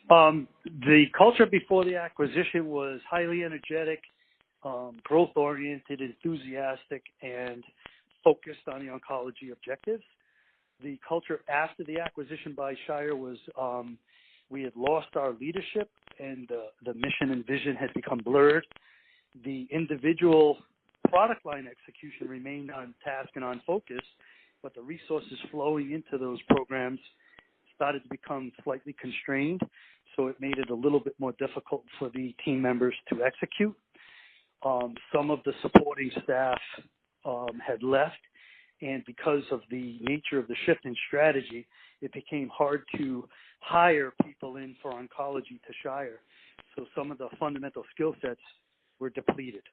The culture before the acquisition was highly energetic, growth-oriented, enthusiastic, and focused on the oncology objectives. The culture after the acquisition by Shire was we had lost our leadership, and the mission and vision had become blurred. The individual product line execution remained on task and on focus, but the resources flowing into those programs started to become slightly constrained, so it made it a little bit more difficult for the team members to execute. Some of the supporting staff had left, and because of the nature of the shift in strategy, it became hard to hire people in for oncology to Shire. So some of the fundamental skill sets were depleted.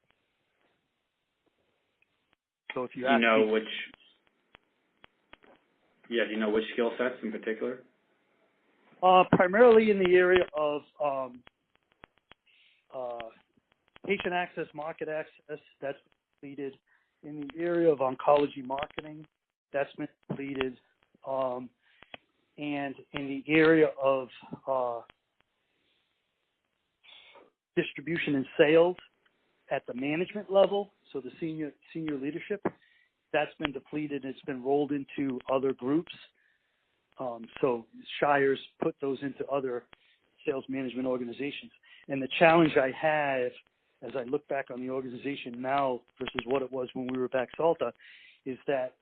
So if you ask me, do you know which skill sets in particular? Primarily in the area of patient access, market access, that's completed. In the area of oncology marketing, that's been completed. And in the area of distribution and sales at the management level, so the senior leadership, that's been depleted. It's been rolled into other groups. So Shire's put those into other sales management organizations. And the challenge I have as I look back on the organization now versus what it was when we were back Salta is that,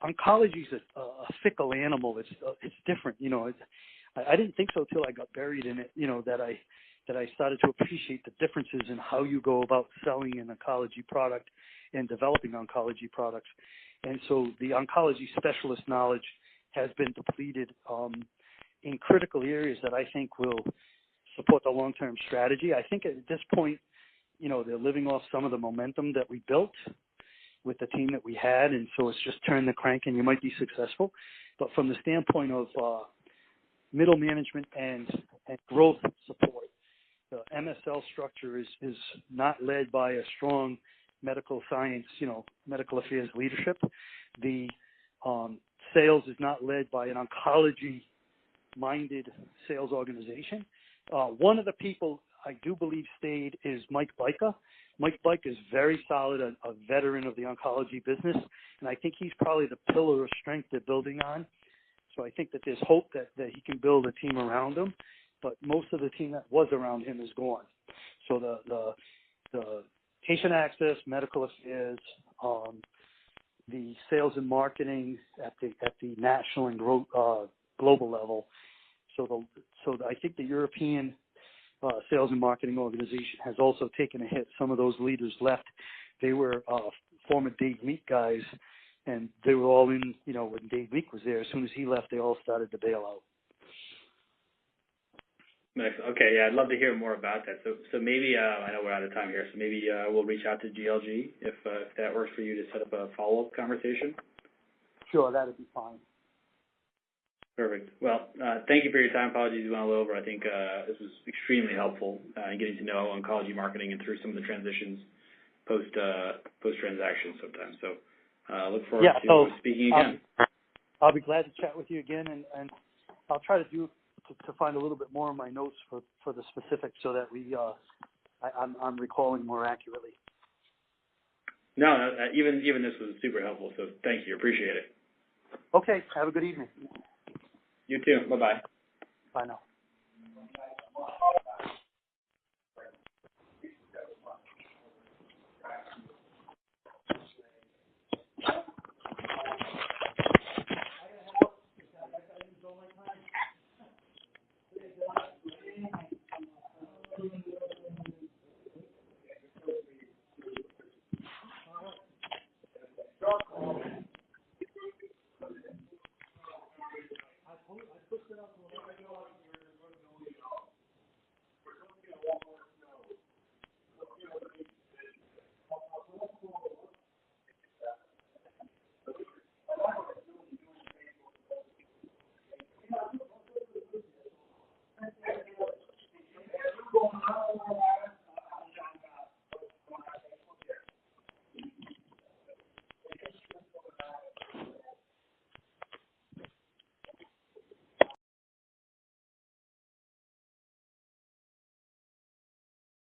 oncology is a fickle animal. It's different. I didn't think so till I got buried in it, that I started to appreciate the differences in how you go about selling an oncology product and developing oncology products. And so the oncology specialist knowledge has been depleted in critical areas that I think will support the long-term strategy. I think at this point, they're living off some of the momentum that we built with the team that we had, and so it's just turn the crank and you might be successful. But from the standpoint of middle management and growth support, the MSL structure is not led by a strong medical science, medical affairs leadership. The sales is not led by an oncology-minded sales organization. One of the people I do believe stayed is Mike Bica. Mike Bica is very solid, a veteran of the oncology business, and I think he's probably the pillar of strength they're building on. So I think that there's hope that he can build a team around him, but most of the team that was around him is gone. So the patient access, medical affairs, the sales and marketing at the national and global level. So I think the European sales and marketing organization has also taken a hit. Some of those leaders left. They were former Dave Meek guys, and they were all in, when Dave Meek was there. As soon as he left, they all started to bail out. Nice. Okay, yeah, I'd love to hear more about that. So maybe, I know we're out of time here, so maybe we'll reach out to GLG if that works for you to set up a follow-up conversation. Sure, that would be fine. Perfect. Well, thank you for your time. Apologies we went a little over. I think this was extremely helpful in getting to know oncology marketing and through some of the transitions post-transaction sometimes. So look forward to speaking again. I'll be glad to chat with you again, and I'll try to find a little bit more of my notes for the specifics so that I'm recalling more accurately. No, even this was super helpful, so thank you. Appreciate it. Okay, have a good evening. You too. Bye-bye. Bye now. I pushed it up to